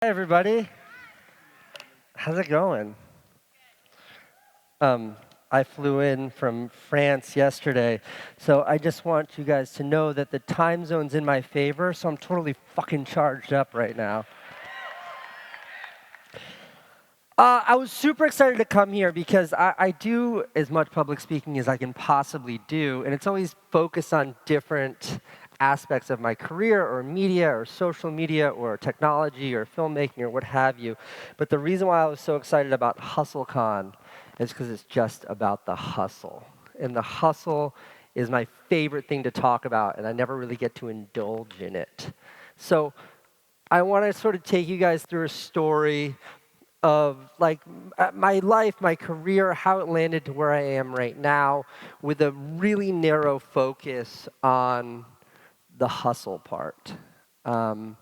Hey everybody, how's it going? I flew in from France yesterday, so I just want you guys to know that the time zone's in my favor, so I'm totally fucking charged up right now. I was super excited to come here because I do as much public speaking as I can possibly do, and it's always focused on different aspects of my career or media or social media or technology or filmmaking or what have you. But the reason why I was so excited about HustleCon is because it's just about the hustle. And the hustle is my favorite thing to talk about, and I never really get to indulge in it. So I want to sort of take you guys through a story of my life, my career, how it landed to where I am right now, with a really narrow focus on the hustle part, um,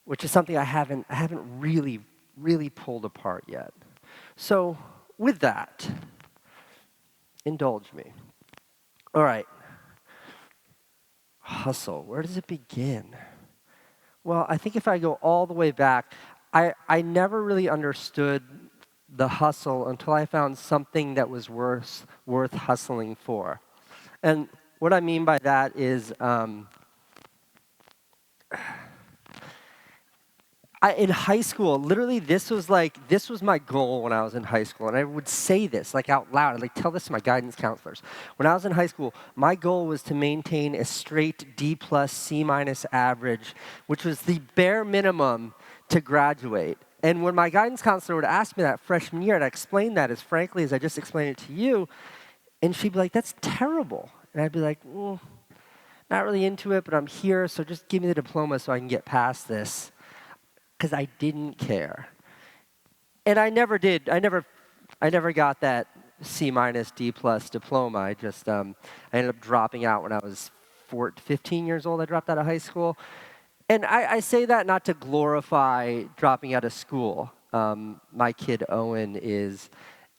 which is something I haven't really pulled apart yet. So with that, indulge me. All right, hustle. Where does it begin? Well, I think if I go all the way back, I never really understood the hustle until I found something that was worth hustling for. And what I mean by that is, in high school, literally, this was my goal when I was in high school, and I would say this like out loud. I'd like tell this to my guidance counselors. When I was in high school, my goal was to maintain a straight D plus C minus average, which was the bare minimum to graduate. And when my guidance counselor would ask me that freshman year, and I explained that as frankly as I just explained it to you, and she'd be like, "That's terrible," and I'd be like, "Not really into it, but I'm here, so just give me the diploma so I can get past this." Because I didn't care. And I never did. I never got that C minus D plus diploma. I ended up dropping out when I was 15 years old. I dropped out of high school. And I say that not to glorify dropping out of school. My kid Owen is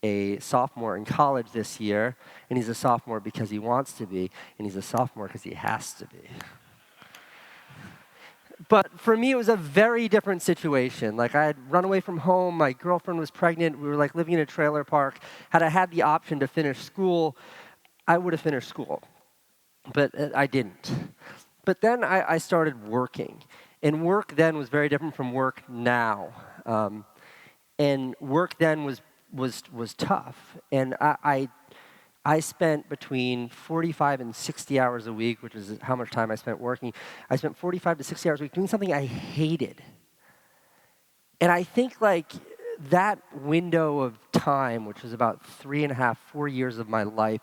a sophomore in college this year, and he's a sophomore because he wants to be, and he's a sophomore because he has to be. But for me, it was a very different situation. Like, I had run away from home. My girlfriend was pregnant. We were like living in a trailer park. Had I had the option to finish school, I would have finished school. But I didn't. But then I started working. And work then was very different from work now. And work then was tough. And I spent between 45 and 60 hours a week, which is how much time I spent working. I spent 45 to 60 hours a week doing something I hated. And I think like that window of time, which was about 3.5, 4 years of my life,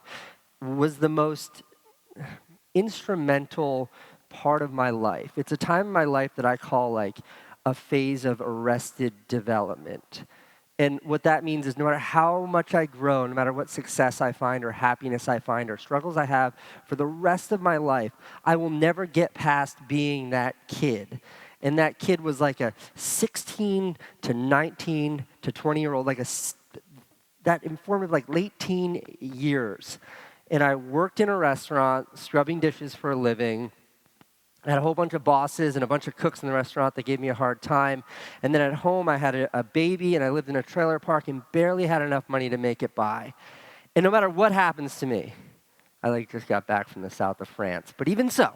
was the most instrumental part of my life. It's a time in my life that I call like a phase of arrested development. And what that means is no matter how much I grow, no matter what success I find or happiness I find or struggles I have for the rest of my life, I will never get past being that kid. And that kid was like a 16 to 19 to 20-year-old, that informative, like late teen years. And I worked in a restaurant, scrubbing dishes for a living. I had a whole bunch of bosses and a bunch of cooks in the restaurant that gave me a hard time. And then at home, I had a baby, and I lived in a trailer park and barely had enough money to make it by. And no matter what happens to me, I just got back from the south of France. But even so,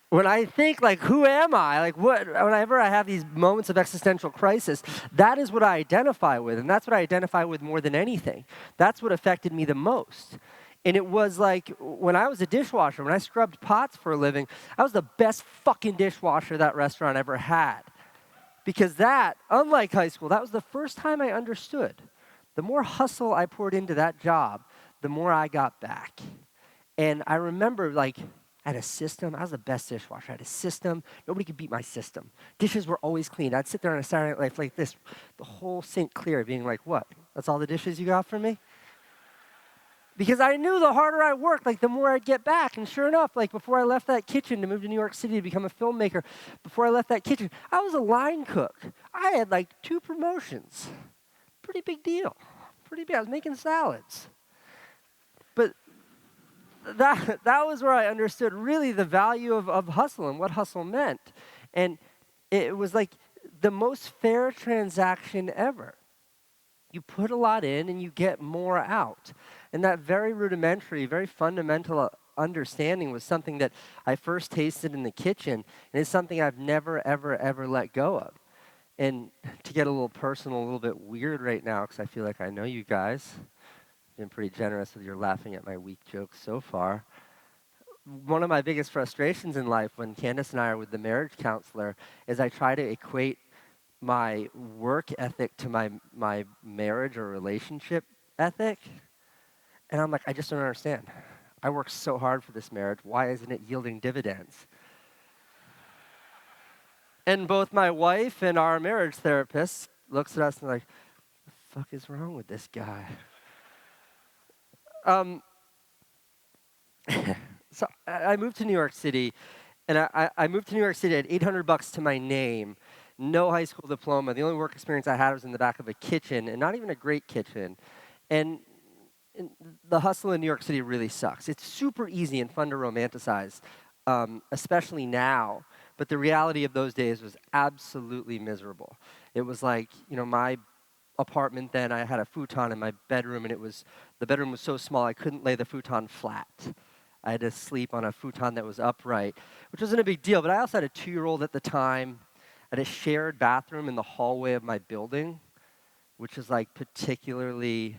when I think, who am I? Whenever I have these moments of existential crisis, that is what I identify with. And that's what I identify with more than anything. That's what affected me the most. And it was like when I was a dishwasher, when I scrubbed pots for a living, I was the best fucking dishwasher that restaurant ever had. Because that, unlike high school, that was the first time I understood. The more hustle I poured into that job, the more I got back. And I remember I had a system. I was the best dishwasher. I had a system. Nobody could beat my system. Dishes were always clean. I'd sit there on a Saturday night life like this, the whole sink clear, being like, what? That's all the dishes you got for me? Because I knew the harder I worked, the more I'd get back. And sure enough, before I left that kitchen to move to New York City to become a filmmaker, before I left that kitchen, I was a line cook. I had 2 promotions. Pretty big deal. Pretty big. I was making salads. But that was where I understood really the value of hustle and what hustle meant. And it was the most fair transaction ever. You put a lot in and you get more out. And that very rudimentary, very fundamental understanding was something that I first tasted in the kitchen, and it's something I've never, ever, ever let go of. And to get a little personal, a little bit weird right now, because I feel like I know you guys. Been pretty generous with your laughing at my weak jokes so far. One of my biggest frustrations in life when Candace and I are with the marriage counselor is I try to equate my work ethic to my marriage or relationship ethic. And I'm like, I just don't understand. I work so hard for this marriage. Why isn't it yielding dividends? And both my wife and our marriage therapist looks at us and like, the fuck is wrong with this guy? Um, so I moved to New York City, and I moved to New York City at $800 to my name, no high school diploma. The only work experience I had was in the back of a kitchen, and not even a great kitchen. And, and the hustle in New York City really sucks. It's super easy and fun to romanticize, especially now. But the reality of those days was absolutely miserable. It was like, my apartment then, I had a futon in my bedroom, and the bedroom was so small I couldn't lay the futon flat. I had to sleep on a futon that was upright, which wasn't a big deal, but I also had a 2-year-old at the time. I had a shared bathroom in the hallway of my building, which is like particularly,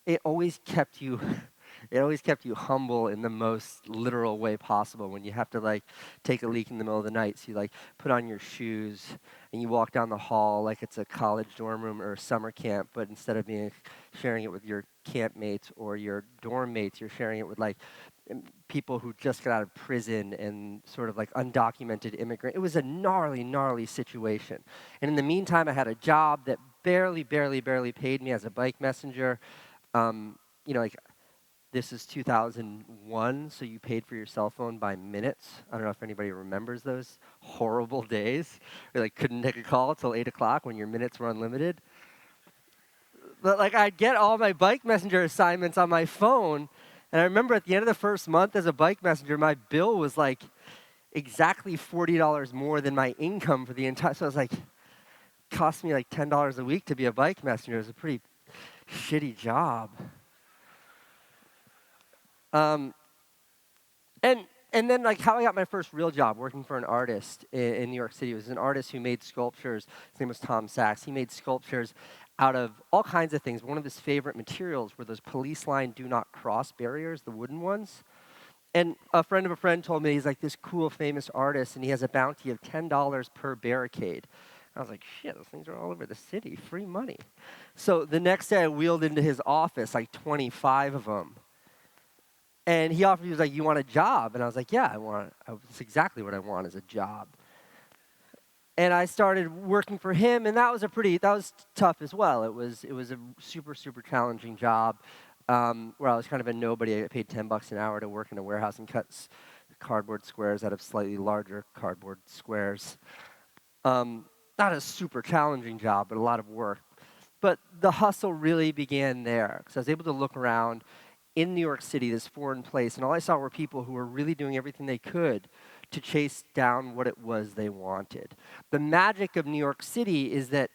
it always kept you it always kept you humble in the most literal way possible when you have to like take a leak in the middle of the night. So you like put on your shoes and you walk down the hall like it's a college dorm room or a summer camp, but instead of sharing it with your camp mates or your dorm mates, you're sharing it with like people who just got out of prison and sort of like undocumented immigrant. It was a gnarly, gnarly situation. And in the meantime, I had a job that barely paid me as a bike messenger. Like this is 2001, so you paid for your cell phone by minutes. I don't know if anybody remembers those horrible days. You like couldn't take a call till 8 o'clock when your minutes were unlimited. But like I'd get all my bike messenger assignments on my phone, and I remember at the end of the first month as a bike messenger, my bill was like exactly $40 more than my income for the entire. So it was like cost me like $10 a week to be a bike messenger. It was a pretty shitty job. And then like how I got my first real job working for an artist in New York City. It was an artist who made sculptures. His name was Tom Sachs. He made sculptures out of all kinds of things. One of his favorite materials were those police line do not cross barriers, the wooden ones. And a friend of a friend told me he's like this cool famous artist and he has a bounty of $10 per barricade. I was like, shit, those things are all over the city, free money. So the next day I wheeled into his office, like 25 of them. And he offered, he was like, you want a job? And I was like, yeah, that's exactly what I want is a job. And I started working for him, and that was tough as well. It was a super, super challenging job where I was kind of a nobody. I got paid $10 an hour to work in a warehouse and cut cardboard squares out of slightly larger cardboard squares. Not a super challenging job, but a lot of work. But the hustle really began there, because I was able to look around in New York City, this foreign place, and all I saw were people who were really doing everything they could to chase down what it was they wanted. The magic of New York City is that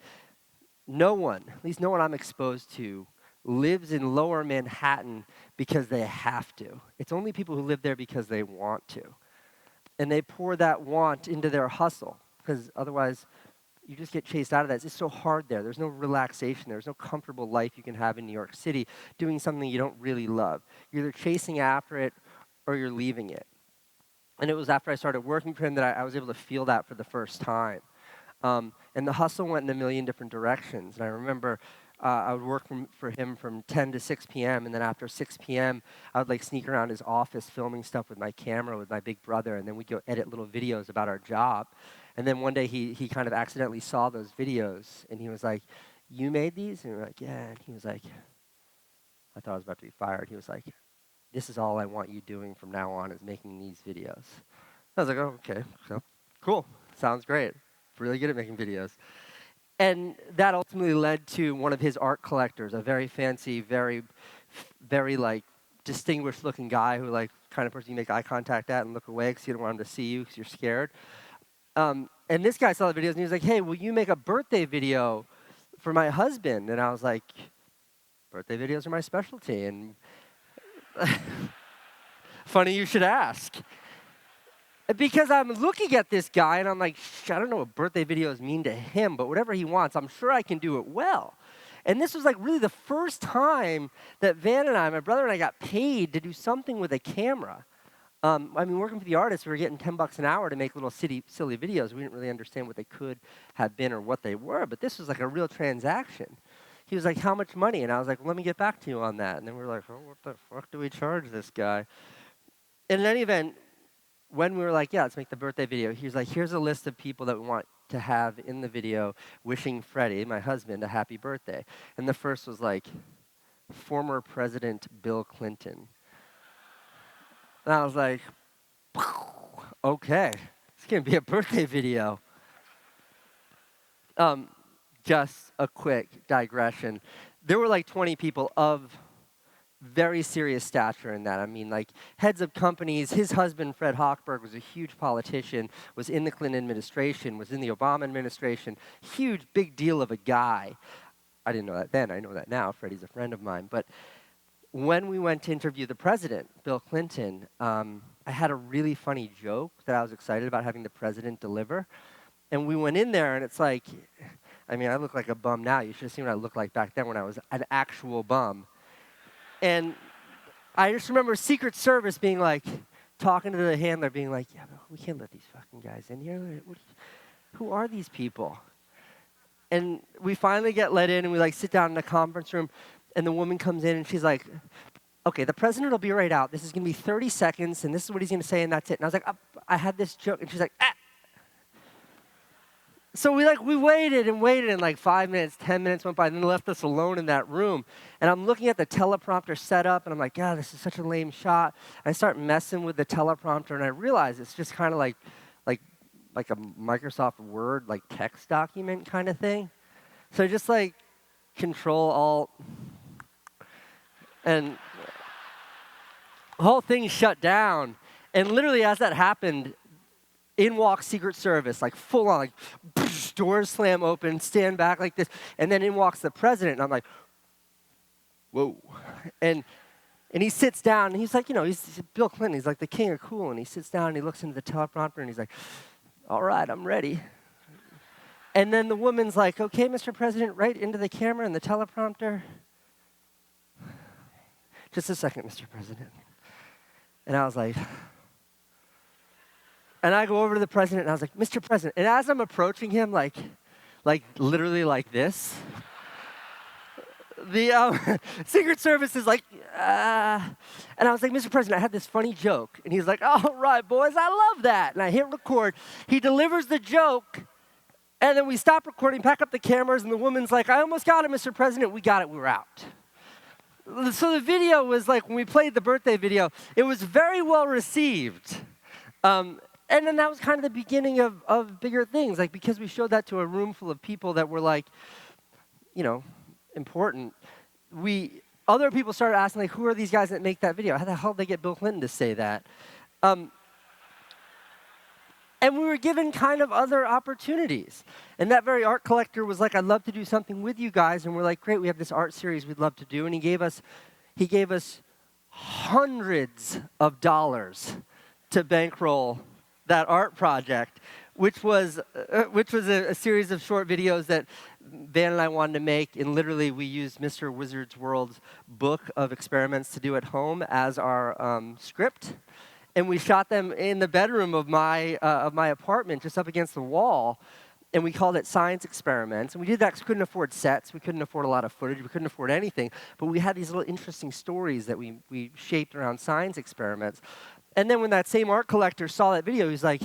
no one, at least no one I'm exposed to, lives in lower Manhattan because they have to. It's only people who live there because they want to. And they pour that want into their hustle, because otherwise you just get chased out of that. It's so hard there. There's no relaxation. There's no comfortable life you can have in New York City doing something you don't really love. You're either chasing after it or you're leaving it. And it was after I started working for him that I was able to feel that for the first time. And the hustle went in a million different directions. And I remember I would work for him from 10 to 6 p.m. And then after 6 p.m., I would like sneak around his office filming stuff with my camera with my big brother. And then we'd go edit little videos about our job. And then one day he kind of accidentally saw those videos. And he was like, you made these? And we were like, yeah. And he was like, I thought I was about to be fired. He was like, this is all I want you doing from now on is making these videos. I was like, oh, okay. So, cool. Sounds great. Really good at making videos. And that ultimately led to one of his art collectors, a very fancy, very like distinguished looking guy who like kind of person you make eye contact at and look away because you don't want him to see you because you're scared. And this guy saw the videos, and he was like, hey, will you make a birthday video for my husband? And I was like, birthday videos are my specialty. And funny you should ask. Because I'm looking at this guy, and I'm like, I don't know what birthday videos mean to him, but whatever he wants, I'm sure I can do it well. And this was like really the first time that Van and I, my brother and I, got paid to do something with a camera. I mean, working for the artists, we were getting $10 an hour to make little silly videos. We didn't really understand what they could have been or what they were, but this was like a real transaction. He was like, how much money? And I was like, well, let me get back to you on that. And then we were like, oh, what the fuck do we charge this guy? In any event, when we were like, yeah, let's make the birthday video, he was like, here's a list of people that we want to have in the video wishing Freddie, my husband, a happy birthday. And the first was like, former President Bill Clinton. And I was like, okay, it's going to be a birthday video. Just a quick digression. There were like 20 people of very serious stature in that. I mean, like heads of companies. His husband, Fred Hochberg, was a huge politician, was in the Clinton administration, was in the Obama administration. Huge, big deal of a guy. I didn't know that then. I know that now. Freddie's a friend of mine. But when we went to interview the president, Bill Clinton, I had a really funny joke that I was excited about having the president deliver. And we went in there, and it's like, I mean, I look like a bum now. You should have seen what I looked like back then when I was an actual bum. And I just remember Secret Service being like, talking to the handler, being like, yeah, but we can't let these fucking guys in here. Who are these people? And we finally get let in, and we like sit down in the conference room, and the woman comes in, and she's like, okay, the president will be right out. This is going to be 30 seconds, and this is what he's going to say, and that's it. And I was like, I had this joke. And she's like, ah. So we waited, and like 5 minutes, 10 minutes went by, and then left us alone in that room. And I'm looking at the teleprompter setup, and I'm like, God, this is such a lame shot. I start messing with the teleprompter, and I realize it's just kind of like a Microsoft Word, like text document kind of thing. So just like Control Alt, and the whole thing shut down. And literally as that happened, in walks Secret Service, like full on, like doors slam open, stand back like this, and then in walks the president, and I'm like, whoa. And he sits down, and he's like, he's Bill Clinton, he's like the king of cool, and he sits down, and he looks into the teleprompter, and he's like, all right, I'm ready. And then the woman's like, okay, Mr. President, right into the camera and the teleprompter. Just a second, Mr. President. And I was like, and I go over to the president, and I was like, Mr. President. And as I'm approaching him, like literally like this, the Secret Service is like, and I was like, Mr. President, I had this funny joke. And he's like, all right, boys, I love that. And I hit record. He delivers the joke, and then we stop recording, pack up the cameras, and the woman's like, I almost got it, Mr. President. We got it. We were out. So the video was like, when we played the birthday video, it was very well received. And then that was kind of the beginning of bigger things, like because we showed that to a room full of people that were like, important. Other people started asking, like, who are these guys that make that video? How the hell did they get Bill Clinton to say that? And we were given kind of other opportunities. And that very art collector was like, I'd love to do something with you guys. And we're like, great, we have this art series we'd love to do. And he gave us hundreds of dollars to bankroll that art project, which was a series of short videos that Van and I wanted to make. And literally, we used Mr. Wizard's World's book of experiments to do at home as our script. And we shot them in the bedroom of my apartment, just up against the wall. And we called it Science Experiments. And we did that because we couldn't afford sets. We couldn't afford a lot of footage. We couldn't afford anything. But we had these little interesting stories that we shaped around science experiments. And then when that same art collector saw that video, he was like,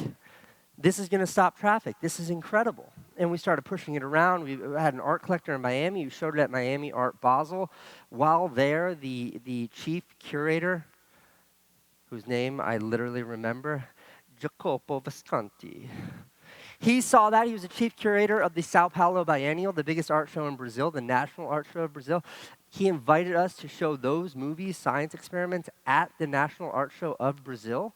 this is going to stop traffic. This is incredible. And we started pushing it around. We had an art collector in Miami who showed it at Miami Art Basel. While there, the chief curator, whose name I literally remember, Jacopo Visconti. He saw that. He was the chief curator of the Sao Paulo Biennial, the biggest art show in Brazil, the national art show of Brazil. He invited us to show those movies, science experiments, at the National Art Show of Brazil.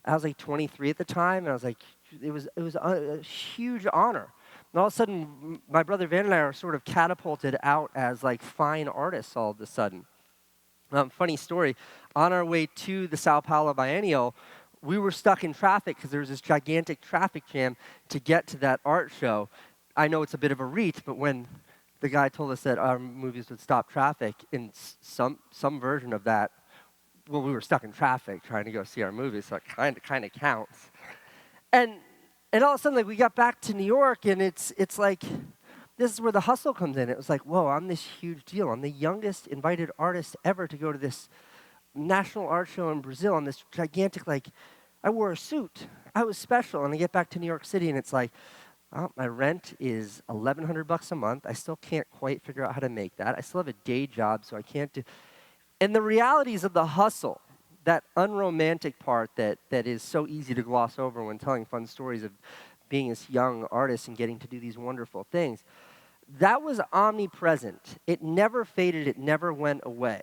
I was like 23 at the time, and I was like, was a huge honor. And all of a sudden, my brother Van and I are sort of catapulted out as like fine artists all of a sudden. Funny story, on our way to the Sao Paulo Biennial, we were stuck in traffic because there was this gigantic traffic jam to get to that art show. I know it's a bit of a reach, but when the guy told us that our movies would stop traffic in some version of that, well, we were stuck in traffic trying to go see our movie, so it kind of counts. And all of a sudden, like, we got back to New York, and it's like, this is where the hustle comes in. It was like, whoa, I'm this huge deal. I'm the youngest invited artist ever to go to this national art show in Brazil on this gigantic, like, I wore a suit. I was special. And I get back to New York City, and it's like, oh, my rent is $1,100 a month. I still can't quite figure out how to make that. I still have a day job, so I can't do. And the realities of the hustle, that unromantic part that is so easy to gloss over when telling fun stories of being this young artist and getting to do these wonderful things, that was omnipresent. It never faded. It never went away.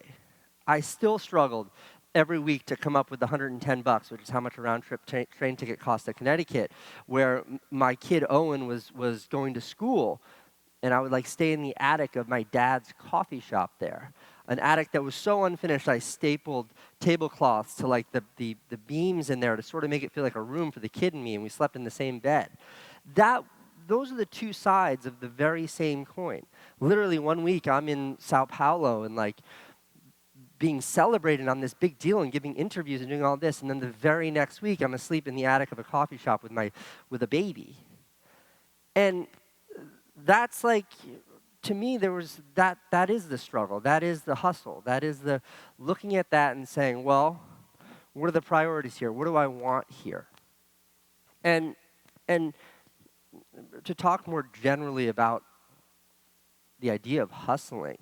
I still struggled every week to come up with $110, which is how much a round-trip train ticket cost to Connecticut, where my kid Owen was going to school, and I would like stay in the attic of my dad's coffee shop there, an attic that was so unfinished I stapled tablecloths to like the beams in there to sort of make it feel like a room for the kid and me, and we slept in the same bed. Those are the two sides of the very same coin. Literally one week I'm in Sao Paulo and like being celebrated on this big deal and giving interviews and doing all this, and then the very next week I'm asleep in the attic of a coffee shop with a baby. And that's like, to me, there was that is the struggle, that is the hustle, that is the looking at that and saying, well, what are the priorities here? What do I want here? And to talk more generally about the idea of hustling,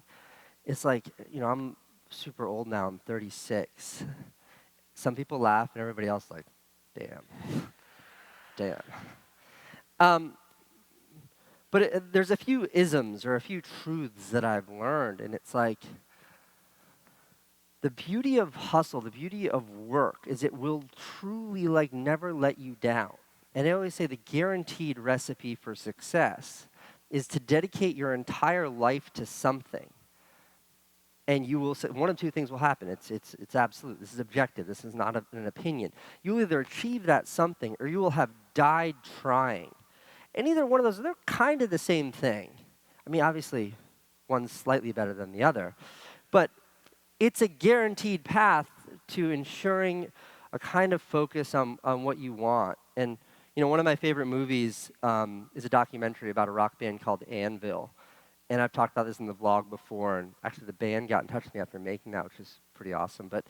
it's like, I'm super old now, I'm 36. Some people laugh and everybody else like, damn. But there's a few isms or a few truths that I've learned, and it's like, the beauty of hustle, the beauty of work, is it will truly like never let you down. And I always say the guaranteed recipe for success is to dedicate your entire life to something. And you will say, one of two things will happen. It's absolute. This is objective. This is not an opinion. You will either achieve that something or you will have died trying. And either one of those, they're kind of the same thing. I mean, obviously, one's slightly better than the other. But it's a guaranteed path to ensuring a kind of focus on what you want. And, one of my favorite movies is a documentary about a rock band called Anvil. And I've talked about this in the vlog before. And actually, the band got in touch with me after making that, which is pretty awesome. But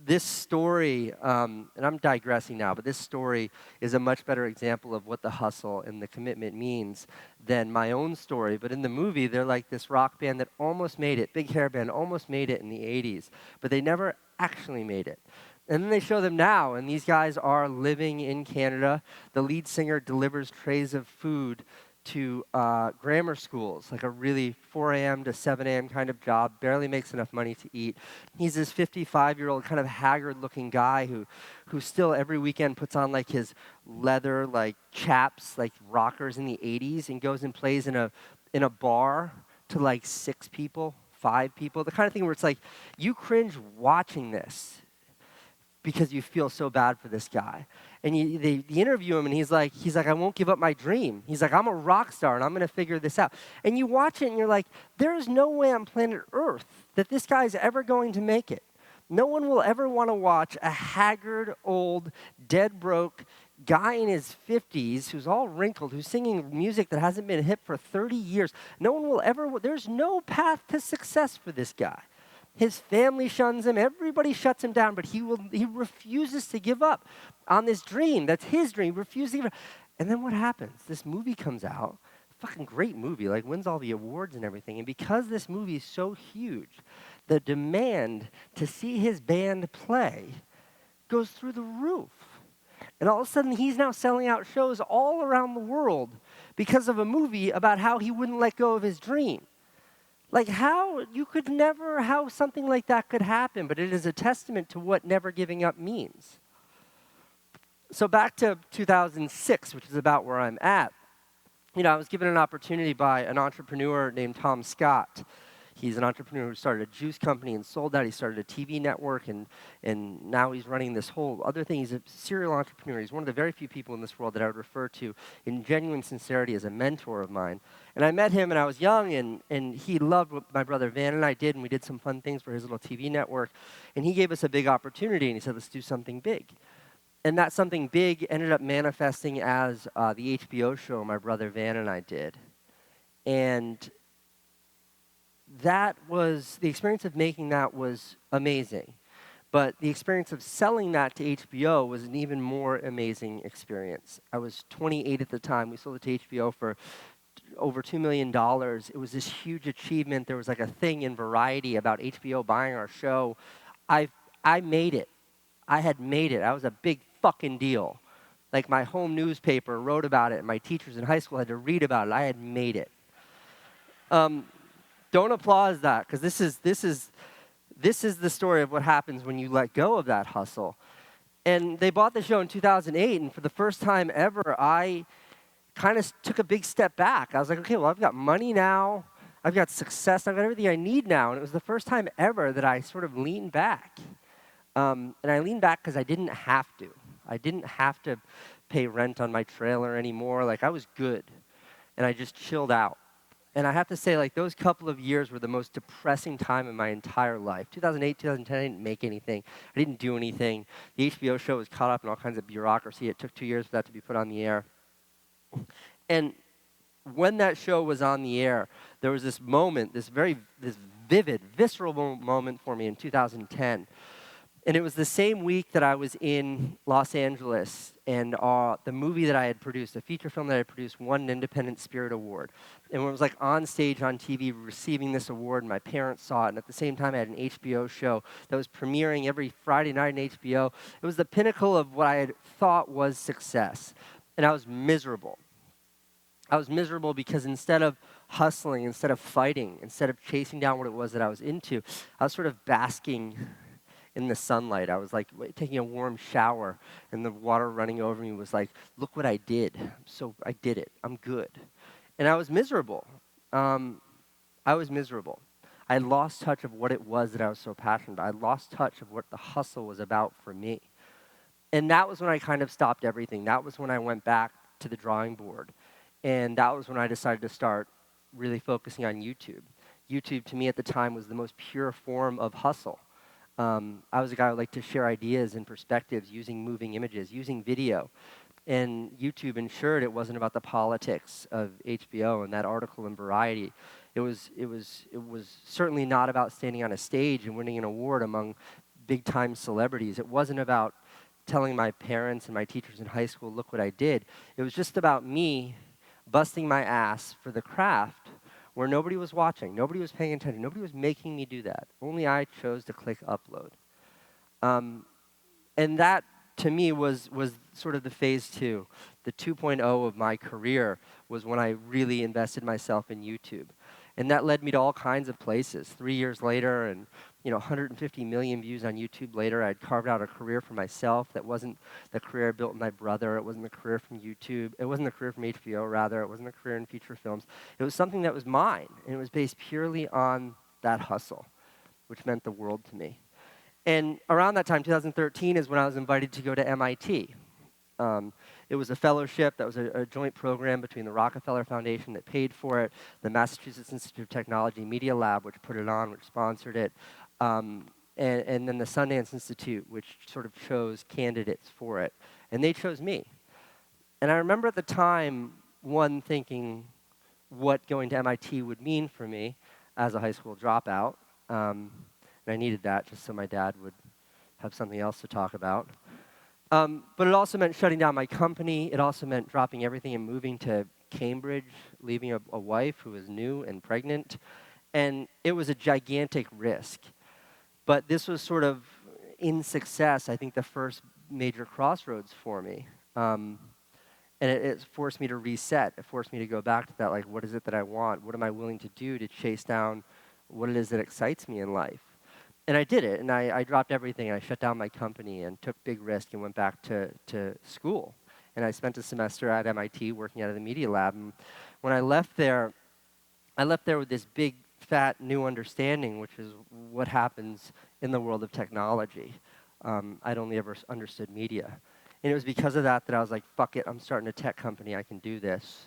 this story, and I'm digressing now, but this story is a much better example of what the hustle and the commitment means than my own story. But in the movie, they're like this rock band that almost made it, big hair band, almost made it in the 80s, but they never actually made it. And then they show them now, and these guys are living in Canada. The lead singer delivers trays of food to grammar schools, like a really 4 a.m. to 7 a.m. kind of job, barely makes enough money to eat. He's this 55-year-old kind of haggard-looking guy who still every weekend puts on like his leather like chaps, like rockers in the 80s, and goes and plays in a bar to like 6 people, 5 people, the kind of thing where it's like you cringe watching this because you feel so bad for this guy. And they interview him, and he's like, I won't give up my dream. He's like, I'm a rock star, and I'm going to figure this out. And you watch it, and you're like, there's no way on planet Earth that this guy's ever going to make it. No one will ever want to watch a haggard, old, dead broke guy in his 50s who's all wrinkled, who's singing music that hasn't been hip for 30 years. No one will ever, there's no path to success for this guy. His family shuns him. Everybody shuts him down, but he refuses to give up on this dream. That's his dream. He refuses to give up. And then what happens? This movie comes out. Fucking great movie. Like, wins all the awards and everything. And because this movie is so huge, the demand to see his band play goes through the roof. And all of a sudden, he's now selling out shows all around the world because of a movie about how he wouldn't let go of his dream. Like how something like that could happen, but it is a testament to what never giving up means. So back to 2006, which is about where I'm at. I was given an opportunity by an entrepreneur named Tom Scott. He's an entrepreneur who started a juice company and sold that. He started a TV network, and now he's running this whole other thing. He's a serial entrepreneur. He's one of the very few people in this world that I would refer to in genuine sincerity as a mentor of mine. And I met him, and I was young, and he loved what my brother Van and I did, and we did some fun things for his little TV network. And he gave us a big opportunity, and he said, let's do something big. And that something big ended up manifesting as the HBO show my brother Van and I did. And that was, the experience of making that was amazing. But the experience of selling that to HBO was an even more amazing experience. I was 28 at the time. We sold it to HBO for over $2 million. It was this huge achievement. There was like a thing in Variety about HBO buying our show. I made it. I had made it. I was a big fucking deal. Like my home newspaper wrote about it, and my teachers in high school had to read about it. I had made it. Don't applaud that, because this is the story of what happens when you let go of that hustle. And they bought the show in 2008, and for the first time ever, I kind of took a big step back. I was like, okay, well, I've got money now. I've got success. I've got everything I need now. And it was the first time ever that I sort of leaned back. And I leaned back because I didn't have to. I didn't have to pay rent on my trailer anymore. Like, I was good. And I just chilled out. And I have to say, like, those couple of years were the most depressing time in my entire life. 2008, 2010, I didn't make anything. I didn't do anything. The HBO show was caught up in all kinds of bureaucracy. It took 2 years for that to be put on the air. And when that show was on the air, there was this moment, this vivid, visceral moment for me in 2010. And it was the same week that I was in Los Angeles, and the movie that I had produced, the feature film that I had produced, won an Independent Spirit Award. And when it was like on stage on TV receiving this award, and my parents saw it, and at the same time I had an HBO show that was premiering every Friday night on HBO. It was the pinnacle of what I had thought was success. And I was miserable. I was miserable because instead of hustling, instead of fighting, instead of chasing down what it was that I was into, I was sort of basking in the sunlight. I was like taking a warm shower, and the water running over me was like, look what I did. So I did it. I'm good. And I was miserable. I was miserable. I had lost touch of what it was that I was so passionate about. I lost touch of what the hustle was about for me. And that was when I kind of stopped everything. That was when I went back to the drawing board. And that was when I decided to start really focusing on YouTube. YouTube, to me at the time, was the most pure form of hustle. I was a guy who liked to share ideas and perspectives using moving images, using video. And YouTube ensured it wasn't about the politics of HBO and that article in Variety. It was certainly not about standing on a stage and winning an award among big-time celebrities. It wasn't about telling my parents and my teachers in high school, look what I did. It was just about me busting my ass for the craft where nobody was watching, nobody was paying attention, nobody was making me do that. Only I chose to click upload. And that, to me, was sort of the phase 2. The 2.0 of my career was when I really invested myself in YouTube. And that led me to all kinds of places. 3 years later, and 150 million views on YouTube later, I'd carved out a career for myself that wasn't the career I built with my brother. It wasn't the career from YouTube. It wasn't the career from HBO, rather. It wasn't a career in feature films. It was something that was mine, and it was based purely on that hustle, which meant the world to me. And around that time, 2013, is when I was invited to go to MIT. It was a fellowship that was a joint program between the Rockefeller Foundation that paid for it, the Massachusetts Institute of Technology Media Lab, which put it on, which sponsored it, and then the Sundance Institute, which sort of chose candidates for it. And they chose me. And I remember at the time, thinking what going to MIT would mean for me as a high school dropout. And I needed that just so my dad would have something else to talk about. But it also meant shutting down my company. It also meant dropping everything and moving to Cambridge, leaving a wife who was new and pregnant. And it was a gigantic risk. But this was sort of, in success, I think the first major crossroads for me. And it forced me to reset. It forced me to go back to that, like, what is it that I want? What am I willing to do to chase down what it is that excites me in life? And I did it, and I dropped everything, and I shut down my company and took big risk and went back to school. And I spent a semester at MIT working out of the media lab. And when I left there with this big, fat, new understanding, which is what happens in the world of technology. I'd only ever understood media. And it was because of that that I was like, fuck it, I'm starting a tech company, I can do this.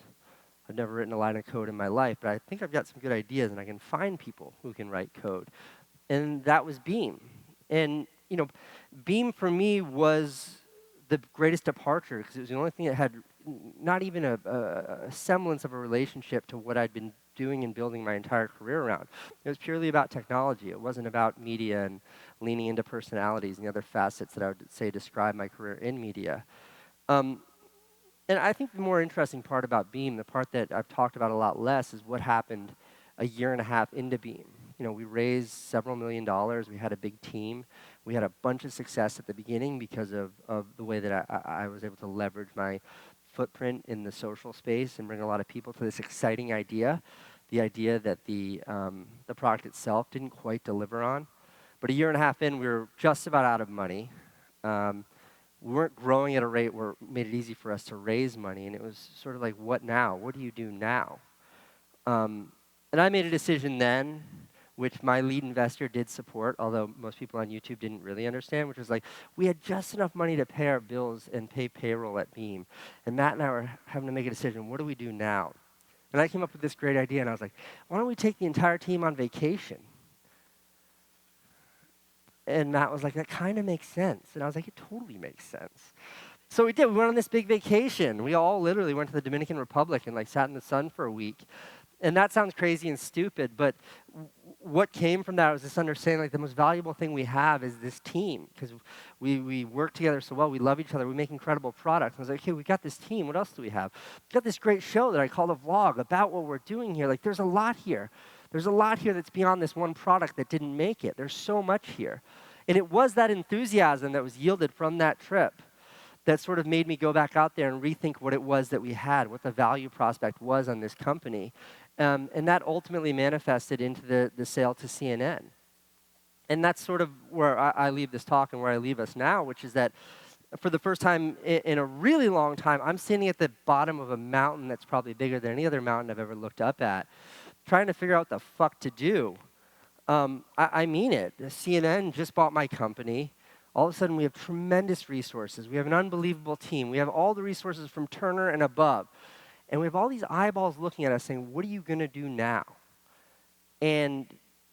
I've never written a line of code in my life, but I think I've got some good ideas, and I can find people who can write code. And that was Beam. And, Beam for me was the greatest departure, because it was the only thing that had not even a semblance of a relationship to what I'd been doing and building my entire career around. It was purely about technology. It wasn't about media and leaning into personalities and the other facets that I would say describe my career in media. And I think the more interesting part about Beam, the part that I've talked about a lot less, is what happened a year and a half into Beam. We raised several $1 million. We had a big team. We had a bunch of success at the beginning because of the way that I was able to leverage my footprint in the social space and bring a lot of people to this exciting idea, the idea that the product itself didn't quite deliver on. But a year and a half in, we were just about out of money. We weren't growing at a rate where it made it easy for us to raise money, and it was sort of like, what now? What do you do now? And I made a decision then, which my lead investor did support, although most people on YouTube didn't really understand, which was like, we had just enough money to pay our bills and pay payroll at Beam. And Matt and I were having to make a decision, what do we do now? And I came up with this great idea, and I was like, why don't we take the entire team on vacation? And Matt was like, that kind of makes sense. And I was like, it totally makes sense. So we did. We went on this big vacation. We all literally went to the Dominican Republic and sat in the sun for a week. And that sounds crazy and stupid, but what came from that was this understanding, the most valuable thing we have is this team, because we work together so well, we love each other, we make incredible products. And I was like, okay, we got this team, what else do we have? We got this great show that I called a vlog about what we're doing here. There's a lot here. There's a lot here that's beyond this one product that didn't make it. There's so much here. And it was that enthusiasm that was yielded from that trip that sort of made me go back out there and rethink what it was that we had, what the value prospect was on this company. And that ultimately manifested into the sale to CNN. And that's sort of where I leave this talk and where I leave us now, which is that for the first time in a really long time, I'm standing at the bottom of a mountain that's probably bigger than any other mountain I've ever looked up at, trying to figure out what the fuck to do. I mean it. CNN just bought my company. All of a sudden, we have tremendous resources. We have an unbelievable team. We have all the resources from Turner and above. And we have all these eyeballs looking at us saying, what are you going to do now? And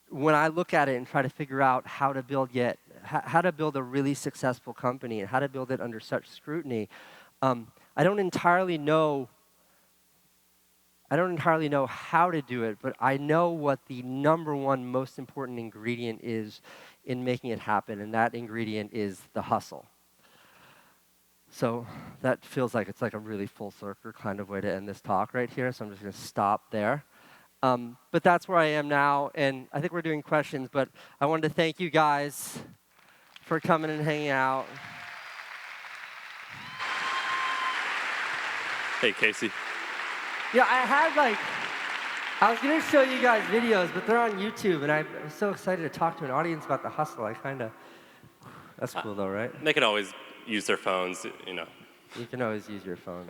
when I look at it and try to figure out how to build a really successful company and how to build it under such scrutiny, I don't entirely know how to do it, but I know what the number one most important ingredient is in making it happen, and that ingredient is the hustle. So that feels like it's a really full circle kind of way to end this talk right here, so I'm just going to stop there. But that's where I am now, and I think we're doing questions, but I wanted to thank you guys for coming and hanging out. Hey, Casey. Yeah, I was going to show you guys videos, but they're on YouTube, and I'm so excited to talk to an audience about the hustle. That's cool though, right? They can always use their phones, You can always use your phones,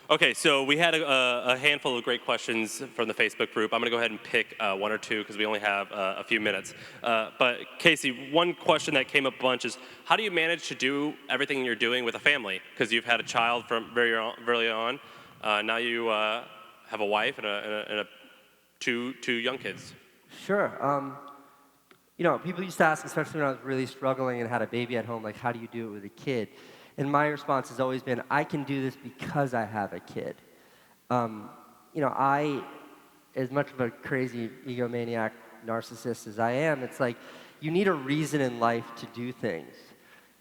Okay, so we had a handful of great questions from the Facebook group. I'm going to go ahead and pick one or two because we only have a few minutes. But Casey, one question that came up a bunch is, how do you manage to do everything you're doing with a family? Because you've had a child from very early on. Now you have a wife and two young kids. Sure. People used to ask, especially when I was really struggling and had a baby at home, how do you do it with a kid? And my response has always been, I can do this because I have a kid. I, as much of a crazy egomaniac narcissist as I am, it's you need a reason in life to do things.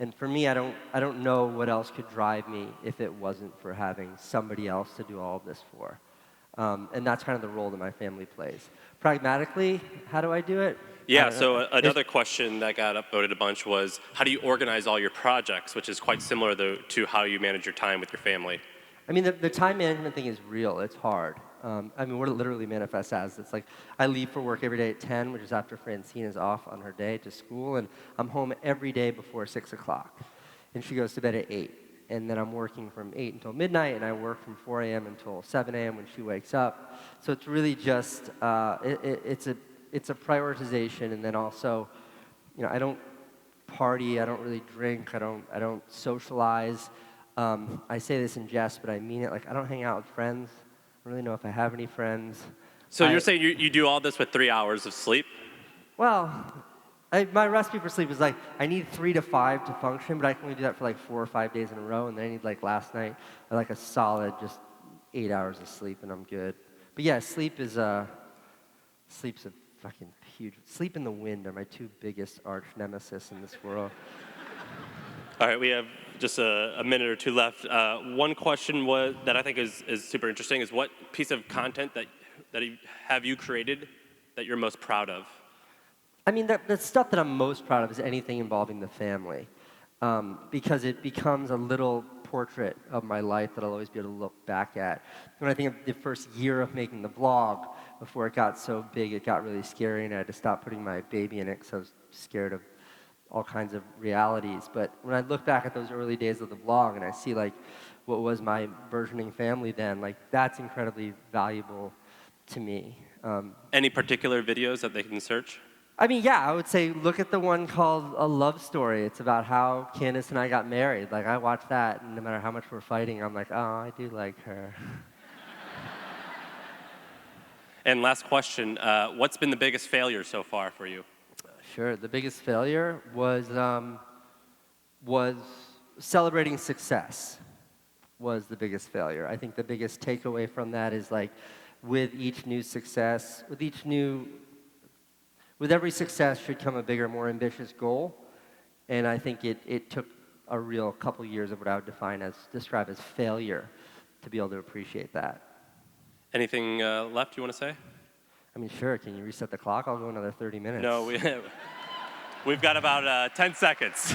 And for me, I don't know what else could drive me if it wasn't for having somebody else to do all of this for. And that's kind of the role that my family plays. Pragmatically, how do I do it? Yeah, so another question that got upvoted a bunch was, how do you organize all your projects, which is quite similar to how you manage your time with your family? I mean, the time management thing is real. It's hard. I mean, what it literally manifests as, it's like I leave for work every day at 10, which is after Francine is off on her day to school, and I'm home every day before 6 o'clock. And she goes to bed at 8. And then I'm working from 8 until midnight, and I work from 4 a.m. until 7 a.m. when she wakes up. So it's really just, it's a prioritization, and then also, I don't party, I don't really drink, I don't socialize. I say this in jest, but I mean it. Like, I don't hang out with friends. I don't really know if I have any friends. So you're saying you do all this with 3 hours of sleep? Well, my recipe for sleep is like, I need 3 to 5 to function, but I can only do that for like 4 or 5 days in a row, and then I need, like last night, like a solid just 8 hours of sleep, and I'm good. But yeah, sleep's a fucking huge. Sleep and the wind are my two biggest arch nemesis in this world. All right, we have just a minute or two left. One question that I think is super interesting is what piece of content that have you created that you're most proud of? I mean, the stuff that I'm most proud of is anything involving the family, because it becomes a little portrait of my life that I'll always be able to look back at. When I think of the first year of making the vlog, before it got so big, it got really scary, and I had to stop putting my baby in it because I was scared of all kinds of realities. But when I look back at those early days of the vlog and I see like what was my burgeoning family then, like that's incredibly valuable to me. Any particular videos that they can search? I mean, yeah, I would say look at the one called A Love Story. It's about how Candace and I got married. Like, I watch that, and no matter how much we're fighting, I'm like, oh, I do like her. And last question, what's been the biggest failure so far for you? Sure. The biggest failure was celebrating success was the biggest failure. I think the biggest takeaway from that is like with each new success, with every success should come a bigger, more ambitious goal. And I think it took a real couple years of what I would describe as failure to be able to appreciate that. Anything left you want to say? I mean, sure. Can you reset the clock? I'll go another 30 minutes. No, we've got about 10 seconds.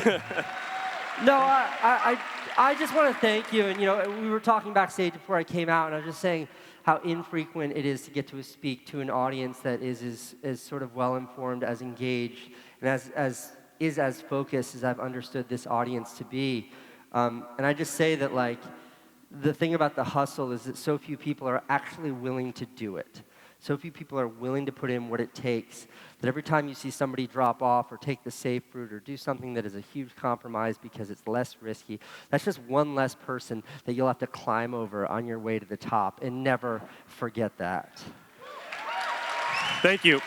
No, I just want to thank you. And, we were talking backstage before I came out, and I was just saying how infrequent it is to get to speak to an audience that is as sort of well-informed, as engaged, and as focused as I've understood this audience to be. And I just say that, like, the thing about the hustle is that so few people are actually willing to do it. So few people are willing to put in what it takes, that every time you see somebody drop off or take the safe route or do something that is a huge compromise because it's less risky, that's just one less person that you'll have to climb over on your way to the top, and never forget that. Thank you.